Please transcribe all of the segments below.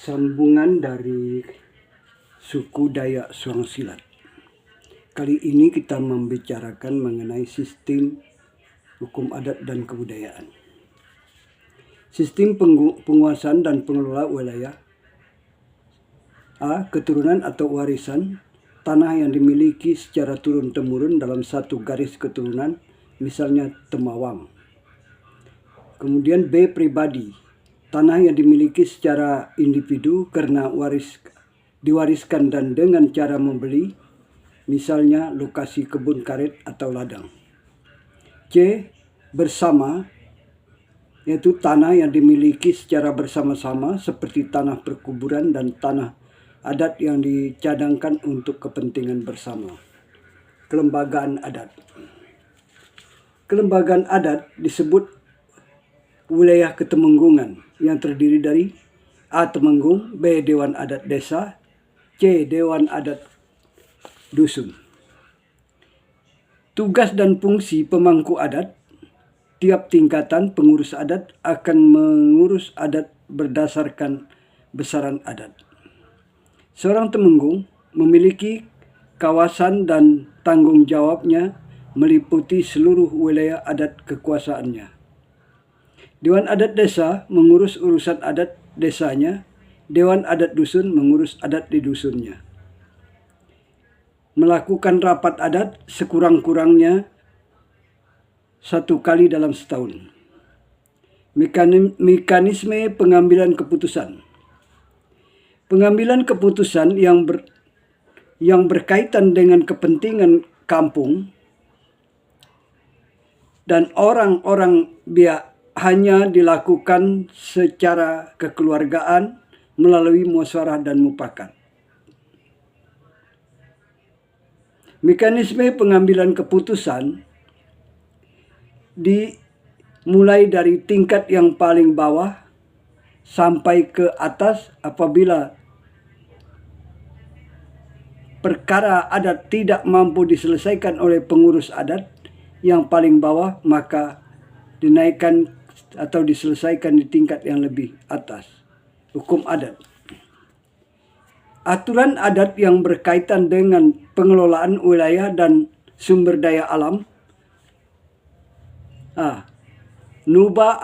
Sambungan dari suku Dayak Suang Silat. Kali ini kita membicarakan mengenai sistem hukum adat dan kebudayaan. Sistem penguasaan dan pengelola wilayah. A. Keturunan atau warisan tanah yang dimiliki secara turun-temurun dalam satu garis keturunan, misalnya Temawang. Kemudian B. Pribadi, tanah yang dimiliki secara individu karena diwariskan dan dengan cara membeli, misalnya lokasi kebun karet atau ladang. C. Bersama, yaitu tanah yang dimiliki secara bersama-sama seperti tanah perkuburan dan tanah adat yang dicadangkan untuk kepentingan bersama. Kelembagaan adat. Kelembagaan adat disebut wilayah ketemenggungan yang terdiri dari A. Temenggung, B. Dewan Adat Desa, C. Dewan Adat Dusun. Tugas dan fungsi pemangku adat. Tiap tingkatan pengurus adat akan mengurus adat berdasarkan besaran adat. Seorang temenggung memiliki kawasan dan tanggung jawabnya meliputi seluruh wilayah adat kekuasaannya. Dewan Adat Desa mengurus urusan adat desanya, Dewan Adat Dusun mengurus adat di dusunnya. Melakukan rapat adat sekurang-kurangnya 1 kali dalam setahun. Mekanisme pengambilan keputusan. Pengambilan keputusan yang berkaitan dengan kepentingan kampung dan orang-orang hanya dilakukan secara kekeluargaan melalui musyawarah dan mufakat. Mekanisme pengambilan keputusan dimulai dari tingkat yang paling bawah sampai ke atas. Apabila perkara adat tidak mampu diselesaikan oleh pengurus adat yang paling bawah, maka dinaikkan atau diselesaikan di tingkat yang lebih atas. Hukum adat. Aturan adat yang berkaitan dengan pengelolaan wilayah dan sumber daya alam. Nuba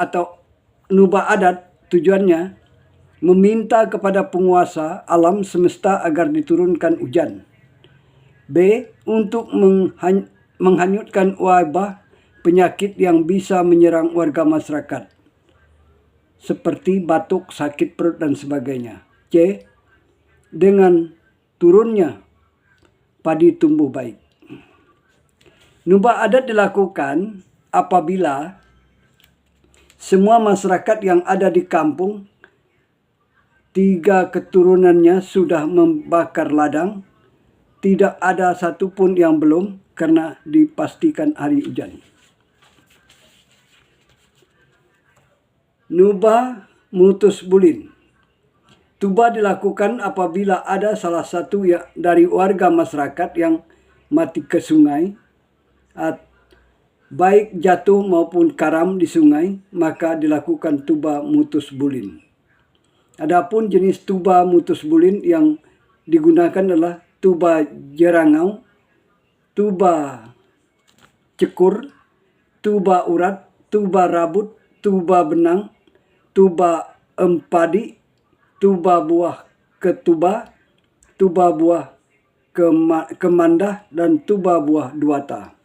adat tujuannya meminta kepada penguasa alam semesta agar diturunkan hujan. B. Untuk menghanyutkan wabah penyakit yang bisa menyerang warga masyarakat, seperti batuk, sakit perut, dan sebagainya. C. Dengan turunnya padi tumbuh baik. Nubah adat dilakukan apabila semua masyarakat yang ada di kampung 3 keturunannya sudah membakar ladang, tidak ada satupun yang belum karena dipastikan hari hujan. Nubah mutus bulin. Tuba dilakukan apabila ada salah satu dari warga masyarakat yang mati ke sungai, baik jatuh maupun karam di sungai, maka dilakukan tuba mutus bulin. Adapun jenis tuba mutus bulin yang digunakan adalah tuba jerangau, tuba cekur, tuba urat, tuba rabut, tuba benang, tuba empadi, tuba buah ketuba, tuba buah kemandah, dan tuba buah duata.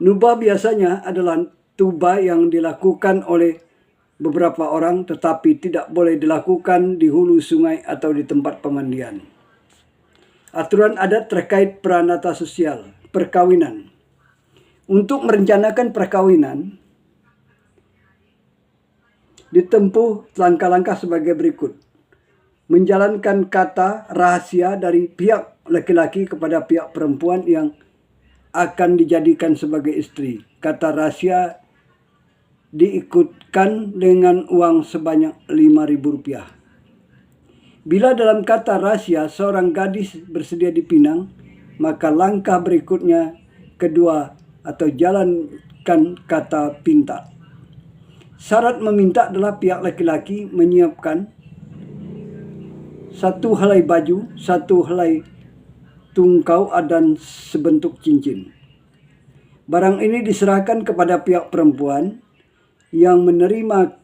Nubah biasanya adalah tuba yang dilakukan oleh beberapa orang tetapi tidak boleh dilakukan di hulu sungai atau di tempat pemandian. Aturan adat terkait peranata sosial, perkawinan. Untuk merencanakan perkawinan, ditempuh langkah-langkah sebagai berikut. Menjalankan kata rahasia dari pihak laki-laki kepada pihak perempuan yang akan dijadikan sebagai istri. Kata rahasia diikutkan dengan uang sebanyak Rp5.000. Bila dalam kata rahasia seorang gadis bersedia dipinang, maka langkah berikutnya kedua atau jalankan kata pinta. Syarat meminta adalah pihak laki-laki menyiapkan satu helai baju, satu helai tungkau dan sebentuk cincin. Barang ini diserahkan kepada pihak perempuan yang menerima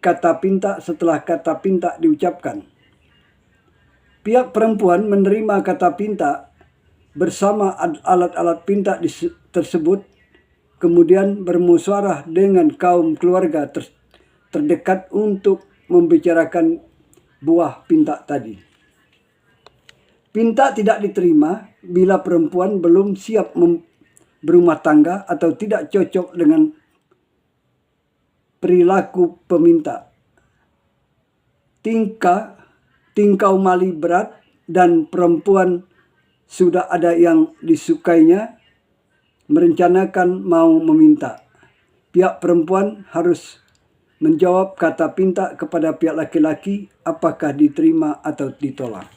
kata pinta setelah kata pinta diucapkan. Pihak perempuan menerima kata pinta bersama alat-alat pinta tersebut, kemudian bermusyawarah dengan kaum keluarga terdekat untuk membicarakan buah pinta tadi. Pinta tidak diterima bila perempuan belum siap berumah tangga atau tidak cocok dengan perilaku peminta, tingkau mali berat, dan perempuan sudah ada yang disukainya merencanakan mau meminta. Pihak perempuan harus menjawab kata pinta kepada pihak laki-laki apakah diterima atau ditolak.